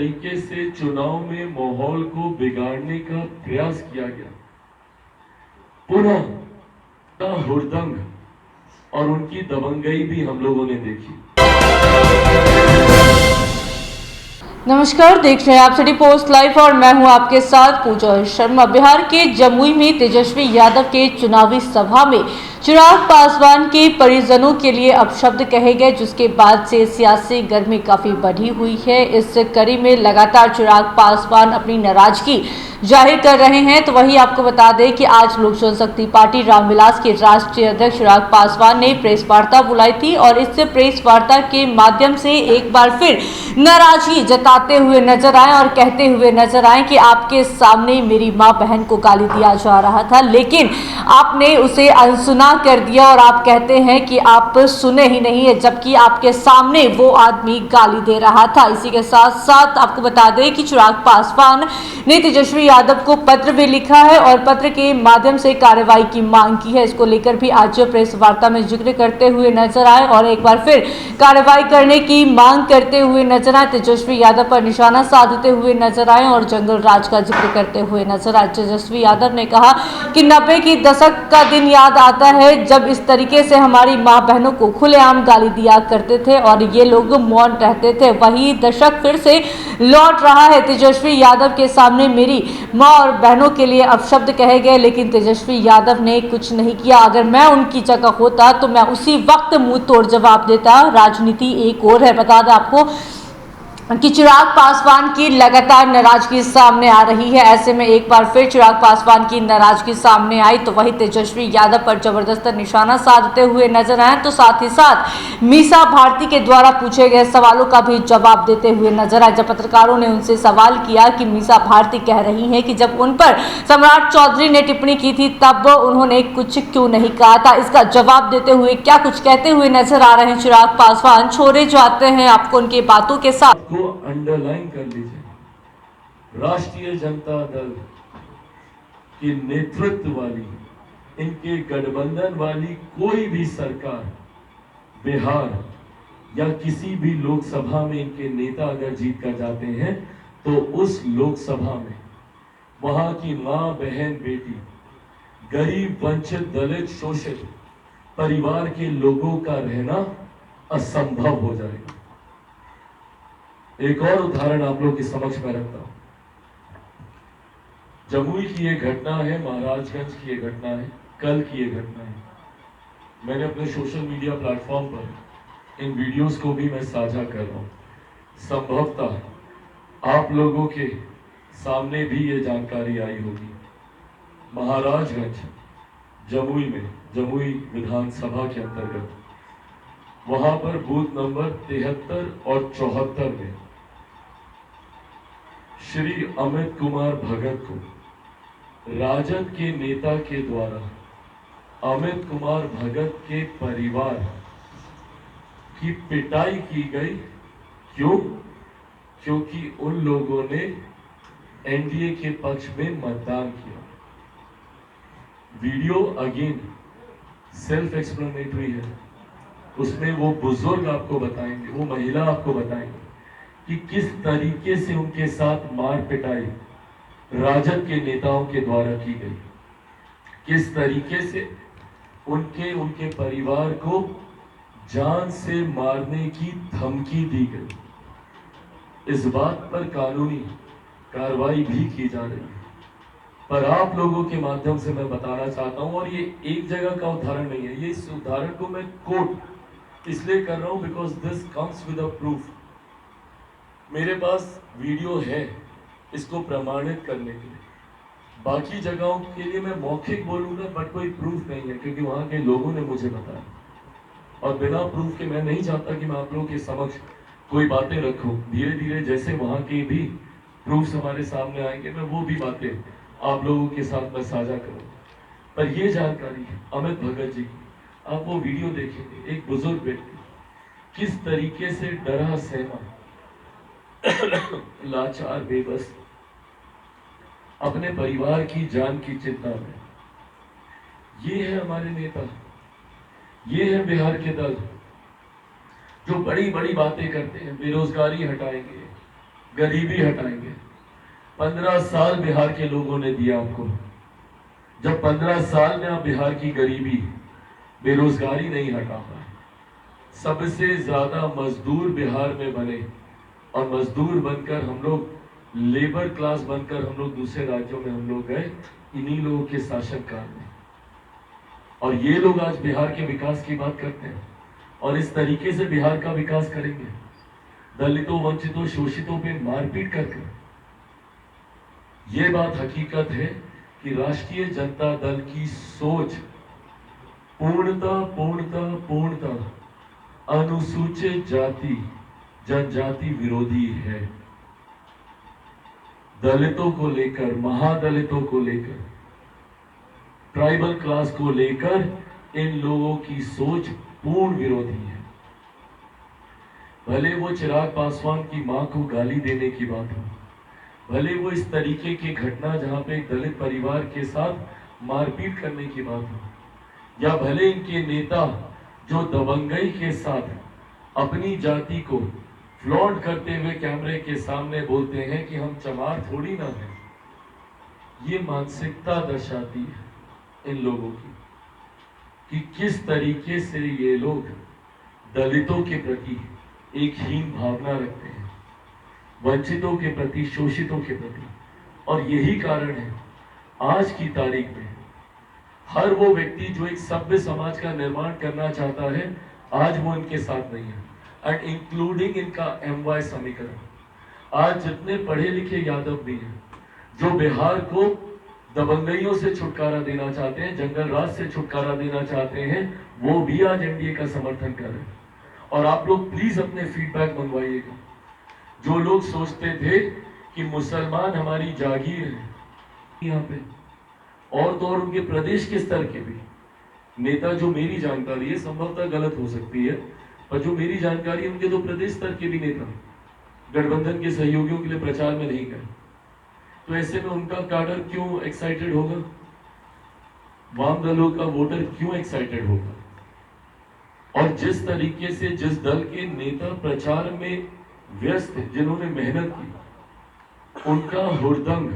तरीके से चुनाव में माहौल को बिगाड़ने का प्रयास किया गया। पुनः हुड़दंग और उनकी दबंगई भी हम लोगों ने देखी। नमस्कार, देख रहे हैं आप सिटी पोस्ट लाइव और मैं हूं आपके साथ पूजा शर्मा। बिहार के जमुई में तेजस्वी यादव के चुनावी सभा में चिराग पासवान के परिजनों के लिए अपशब्द कहे गए, जिसके बाद से सियासी गर्मी काफी बढ़ी हुई है। इस कड़ी में लगातार चिराग पासवान अपनी नाराजगी जाहिर कर रहे हैं। तो वहीं आपको बता दें कि आज लोक जनशक्ति पार्टी रामविलास के राष्ट्रीय अध्यक्ष चिराग पासवान ने प्रेस वार्ता बुलाई थी और इस प्रेस वार्ता के माध्यम से एक बार फिर नाराजगी जताते हुए नजर आए और कहते हुए नजर आए कि आपके सामने मेरी मां बहन को गाली दिया जा रहा था, लेकिन आपने उसे अनसुना कर दिया और आप कहते हैं कि आप सुने ही नहीं है, जबकि आपके सामने वो आदमी गाली दे रहा था। इसी के साथ साथ आपको बता दें कि चिराग पासवान ने तेजस्वी यादव को पत्र भी लिखा है और पत्र के माध्यम से कार्रवाई की मांग की है। इसको लेकर भी आज प्रेस वार्ता में जिक्र करते हुए नजर आए और एक बार फिर कार्रवाई करने की मांग करते हुए नजर आए। तेजस्वी यादव पर निशाना साधते हुए नजर आए और जंगल राज का जिक्र करते हुए नजर आए। तेजस्वी यादव ने कहा कि 90 की दशक का दिन याद आता है जब इस तरीके से हमारी माँ बहनों को खुलेआम गाली दिया करते थे और ये लोग मौन रहते थे। वही दशक फिर से लौट रहा है। तेजस्वी यादव के सामने मेरी माँ और बहनों के लिए अपशब्द कहे गए, लेकिन तेजस्वी यादव ने कुछ नहीं किया। अगर मैं उनकी जगह होता तो मैं उसी वक्त मुंह तोड़ जवाब देता। राजनीति एक और है। बता दें आपको कि चिराग पासवान की लगातार नाराजगी सामने आ रही है। ऐसे में एक बार फिर चिराग पासवान की नाराजगी सामने आई तो वही तेजस्वी यादव पर जबरदस्त निशाना साधते हुए नजर आए, तो साथ ही साथ मीसा भारती के द्वारा पूछे गए सवालों का भी जवाब देते हुए नजर आए। जब पत्रकारों ने उनसे सवाल किया कि मीसा भारती कह रही हैं कि जब उन पर सम्राट चौधरी ने टिप्पणी की थी तब उन्होंने कुछ क्यों नहीं कहा था, इसका जवाब देते हुए क्या कुछ कहते हुए नजर आ रहे हैं चिराग पासवान। छोड़े जाते हैं आपको उनकी बातों के साथ। को अंडरलाइन कर लीजिए, राष्ट्रीय जनता दल की नेतृत्व वाली, इनके गठबंधन वाली कोई भी सरकार बिहार या किसी भी लोकसभा में इनके नेता अगर जीत कर जाते हैं तो उस लोकसभा में वहां की मां बहन बेटी, गरीब वंचित दलित शोषित परिवार के लोगों का रहना असंभव हो जाएगा। एक और उदाहरण आप लोग के समक्ष में रखता हूं। जमुई की ये घटना है, महाराजगंज की ये घटना है, कल की ये घटना है। मैंने अपने सोशल मीडिया प्लेटफॉर्म पर इन वीडियोस को भी मैं साझा कर रहा हूं। संभवतः आप लोगों के सामने भी ये जानकारी आई होगी। महाराजगंज जमुई में, जमुई विधानसभा के अंतर्गत, वहां पर बूथ नंबर 73 और 74 में श्री अमित कुमार भगत को राजद के नेता के द्वारा अमित कुमार भगत के परिवार की पिटाई की गई। क्यों? क्योंकि उन लोगों ने एनडीए के पक्ष में मतदान किया। वीडियो अगेन सेल्फ एक्सप्लेनेटरी है, उसमें वो बुजुर्ग आपको बताएंगे, वो महिला आपको बताएंगे कि किस तरीके से उनके साथ मार पिटाई राजद के नेताओं के द्वारा की गई, किस तरीके से उनके परिवार को जान से मारने की धमकी दी गई। इस बात पर कानूनी कार्रवाई भी की जा रही है। पर आप लोगों के माध्यम से मैं बताना चाहता हूं, और ये एक जगह का उदाहरण नहीं है, ये इस उदाहरण को मैं कोट इसलिए कर रहा हूं because this comes with a proof. मेरे पास वीडियो है इसको प्रमाणित करने के लिए। बाकी जगहों के लिए मैं मौखिक बोलूंगा बट कोई प्रूफ नहीं है, क्योंकि वहां के लोगों ने मुझे बताया, और बिना प्रूफ के मैं नहीं चाहता कि मैं आप लोगों के समक्ष कोई बातें रखूं। धीरे धीरे जैसे वहां के भी प्रूफ हमारे सामने आएंगे, मैं वो भी बातें आप लोगों के साथ मैं साझा करूं। पर यह जानकारी है अमित भगत जी की, आप वो वीडियो देखेंगे, एक बुजुर्ग व्यक्ति किस तरीके से डरा सहमा, लाचार, बेबस, अपने परिवार की जान की चिंता में। ये है हमारे नेता, ये है बिहार के दल जो बड़ी बड़ी बातें करते हैं, बेरोजगारी हटाएंगे, गरीबी हटाएंगे। 15 साल बिहार के लोगों ने दिया आपको। जब 15 साल में आप बिहार की गरीबी, बेरोजगारी नहीं हटा पाए, सबसे ज्यादा मजदूर बिहार में बने और मजदूर बनकर हम लोग, लेबर क्लास बनकर हम लोग दूसरे राज्यों में हम लोग गए इन्हीं लोगों के शासनकाल में। और ये लोग आज बिहार के विकास की बात करते हैं और इस तरीके से बिहार का विकास करेंगे, दलितों, वंचितों, शोषितों पे मारपीट करके। ये बात हकीकत है कि राष्ट्रीय जनता दल की सोच पूर्णतः अनुसूचित जाति जनजाति विरोधी है। दलितों को लेकर, महादलितों को लेकर, ट्राइबल क्लास को लेकर इन लोगों की सोच पूर्ण विरोधी है। भले वो चिराग पासवान की मां को गाली देने की बात हो, भले वो इस तरीके की घटना जहां पे एक दलित परिवार के साथ मारपीट करने की बात हो, या भले इनके नेता जो दबंगई के साथ अपनी जाति को फ्लॉन्ट करते हुए कैमरे के सामने बोलते हैं कि हम चमार थोड़ी ना हैं। ये मानसिकता दर्शाती है इन लोगों की कि किस तरीके से ये लोग दलितों के प्रति एक हीन भावना रखते हैं, वंचितों के प्रति, शोषितों के प्रति। और यही कारण है आज की तारीख में हर वो व्यक्ति जो एक सभ्य समाज का निर्माण करना चाहता है, आज वो इनके साथ नहीं है, एंड इंक्लूडिंग इनका MY समीकरण। आज जितने पढ़े लिखे यादव भी हैं जो बिहार को दबंगइयों से छुटकारा देना चाहते हैं, जंगल राज से छुटकारा देना चाहते हैं, वो भी आज NDA का समर्थन कर रहे हैं। और आप लोग प्लीज अपने फीडबैक मंगवाइएगा। जो लोग सोचते थे कि मुसलमान हमारी जागीर है, यहाँ पे और तो और उनके प्रदेश के स्तर के भी नेता, जो मेरी जानकारी है, संभवतः गलत हो सकती है, पर जो मेरी जानकारी है उनके तो प्रदेश स्तर के भी नेता गठबंधन के सहयोगियों के लिए प्रचार में नहीं गए। तो ऐसे में उनका कैडर क्यों एक्साइटेड होगा? वाम दलों का वोटर क्यों एक्साइटेड होगा? और जिस तरीके से जिस दल के नेता प्रचार में व्यस्त है, जिन्होंने मेहनत की, उनका हुड़दंग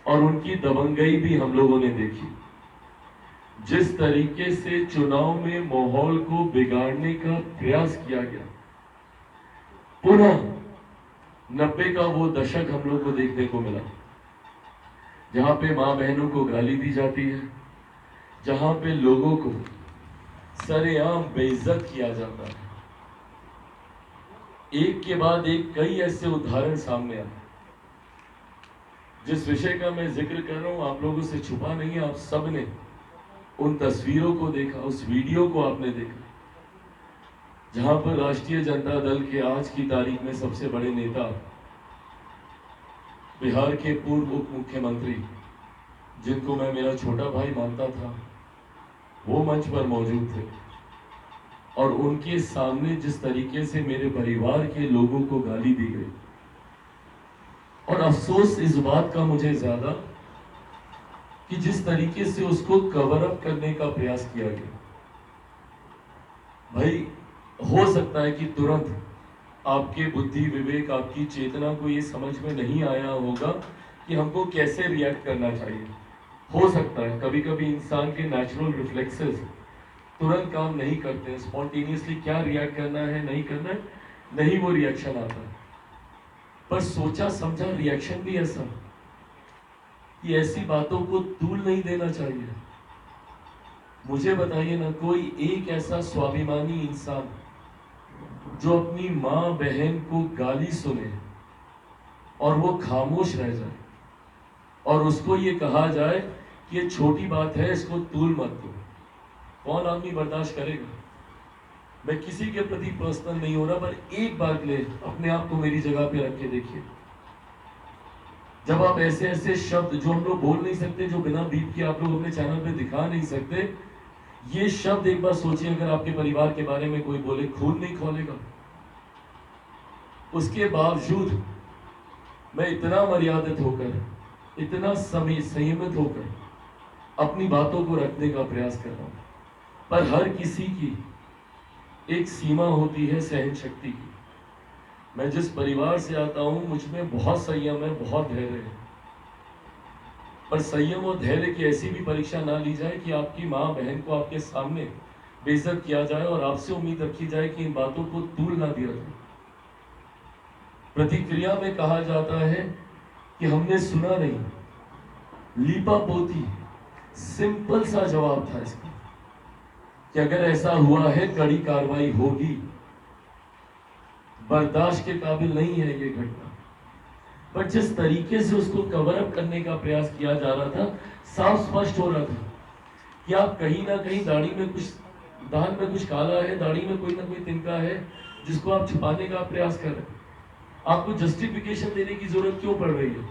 और उनकी दबंगई भी हम लोगों ने देखी। जिस तरीके से चुनाव में माहौल को बिगाड़ने का प्रयास किया गया, पुनः 90 का वो दशक हम लोग को देखने को मिला, जहां पे मां बहनों को गाली दी जाती है, जहां पे लोगों को सरेआम बेइज्जत किया जाता है। एक के बाद एक कई ऐसे उदाहरण सामने आए। जिस विषय का मैं जिक्र कर रहा हूं आप लोगों से छुपा नहीं है, आप सब ने उन तस्वीरों को देखा, उस वीडियो को आपने देखा, जहां पर राष्ट्रीय जनता दल के आज की तारीख में सबसे बड़े नेता, बिहार के पूर्व उप मुख्यमंत्री, जिनको मैं मेरा छोटा भाई मानता था, वो मंच पर मौजूद थे। और उनके सामने जिस तरीके से मेरे परिवार के लोगों को गाली दी गई, और अफसोस इस बात का मुझे ज्यादा कि जिस तरीके से उसको कवर अप करने का प्रयास किया गया। भाई, हो सकता है कि तुरंत आपके बुद्धि विवेक, आपकी चेतना को ये समझ में नहीं आया होगा कि हमको कैसे रिएक्ट करना चाहिए। हो सकता है कभी कभी इंसान के नेचुरल रिफ्लेक्सेस तुरंत काम नहीं करते हैं, स्पॉन्टेनियसली क्या रिएक्ट करना है, नहीं करना है, नहीं वो रिएक्शन आता है। पर सोचा समझा रिएक्शन भी ऐसा कि ऐसी बातों को तूल नहीं देना चाहिए। मुझे बताइए ना, कोई एक ऐसा स्वाभिमानी इंसान जो अपनी मां बहन को गाली सुने और वो खामोश रह जाए और उसको ये कहा जाए कि ये छोटी बात है, इसको तूल मत दो, कौन आदमी बर्दाश्त करेगा? मैं किसी के प्रति पर्सनल नहीं हो रहा, पर एक बार के लिए अपने आप को मेरी जगह पे रख के देखिए। जब आप ऐसे ऐसे शब्द जो हम लोग बोल नहीं सकते, जो बिना बीप के आप लोग अपने चैनल पे दिखा नहीं सकते, ये शब्द एक बार सोचिए, अगर आपके परिवार के बारे में कोई बोले, खून नहीं खोलेगा। उसके बावजूद मैं इतना मर्यादित होकर, इतना संयमित होकर अपनी बातों को रखने का प्रयास कर रहा हूं। पर हर किसी की एक सीमा होती है सहन शक्ति की। मैं जिस परिवार से आता हूं मुझ में बहुत संयम है, बहुत धैर्य है। पर संयम और धैर्य की ऐसी भी परीक्षा ना ली जाए कि आपकी माँ बहन को आपके सामने बेइज्जत किया जाए और आपसे उम्मीद रखी जाए कि इन बातों को तूल ना दिया जाए। प्रतिक्रिया में कहा जाता है कि हमने सुना नहीं, लीपा पोती। सिंपल सा जवाब था इसका कि अगर ऐसा हुआ है कड़ी कार्रवाई होगी। बर्दाश्त के काबिल नहीं है ये घटना। पर जिस तरीके से उसको कवर अप करने का प्रयास किया जा रहा था, साफ स्पष्ट हो रहा था कि आप कहीं ना कहीं दाढ़ी में कुछ, दाल में कुछ काला है, दाढ़ी में कोई ना कोई तिनका है जिसको आप छुपाने का प्रयास कर रहे हैं। आपको जस्टिफिकेशन देने की जरूरत क्यों पड़ रही है?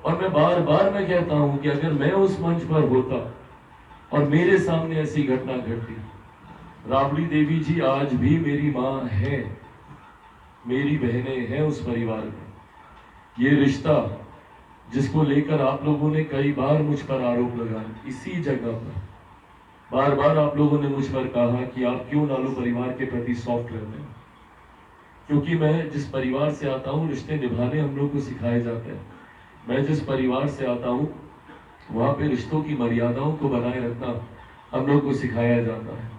और मैं बार बार मैं कहता हूं कि अगर मैं उस मंच पर होता और मेरे सामने ऐसी घटना घटती, राबड़ी देवी जी आज भी मेरी माँ है, मेरी बहनें हैं उस परिवार में। ये रिश्ता जिसको लेकर आप लोगों ने कई बार मुझ पर आरोप लगाए, इसी जगह पर बार बार आप लोगों ने मुझ पर कहा कि आप क्यों नालू परिवार के प्रति सॉफ्ट रहते हैं। क्योंकि मैं जिस परिवार से आता हूं रिश्ते निभाने हम लोग को सिखाए जाते हैं। मैं जिस परिवार से आता हूं वहां पे रिश्तों की मर्यादाओं को बनाए रखना हम लोग को सिखाया जाता है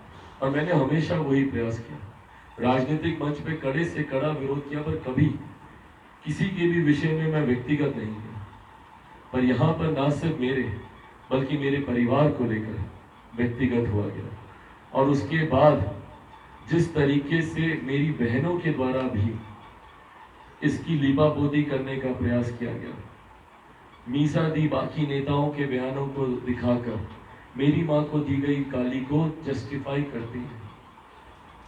और मैंने हमेशा वही प्रयास किया। राजनीतिक मंच पे कड़े से कड़ा विरोध किया, पर कभी किसी के भी विषय में मैं व्यक्तिगत नहीं किया। पर यहाँ पर ना सिर्फ मेरे बल्कि मेरे परिवार को लेकर व्यक्तिगत हुआ गया। और उसके बाद जिस तरीके से मेरी बहनों के द्वारा भी इसकी लीपापोती करने का प्रयास किया गया, मीसा दी बाकी नेताओं के बयानों को दिखाकर मेरी मां को दी गई गाली को जस्टिफाई करती है।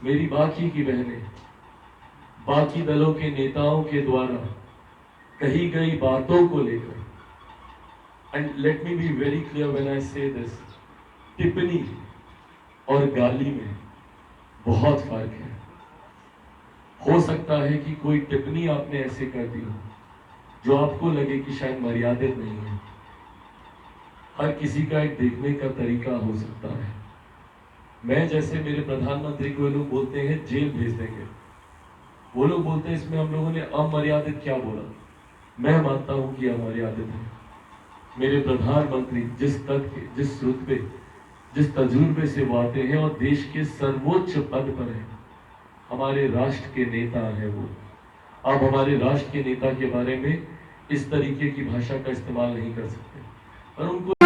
मेरी बाकी की बहनें बाकी दलों के नेताओं के द्वारा कही गई बातों को लेकर, and let me be very clear when I से दिस, टिप्पणी और गाली में बहुत फर्क है। हो सकता है कि कोई टिप्पणी आपने ऐसे कर दी हो जो आपको लगे कि शायद मर्यादित नहीं है। हर किसी का एक देखने का तरीका हो सकता है। मैं जैसे मेरे प्रधानमंत्री को लोग बोलते हैं जेल भेज देंगे, वो लोग बोलते हैं इसमें हम लोगों ने अमर्यादित क्या बोला। मैं मानता हूं कि अमर्यादित है। मेरे प्रधानमंत्री जिस तथ्य, जिस रुतबे, जिस तजुर्बे से वो आते हैं और देश के सर्वोच्च पद पर है, हमारे राष्ट्र के नेता है वो। आप हमारे राष्ट्र के नेता के बारे में इस तरीके की भाषा का इस्तेमाल नहीं कर सकते। और उनको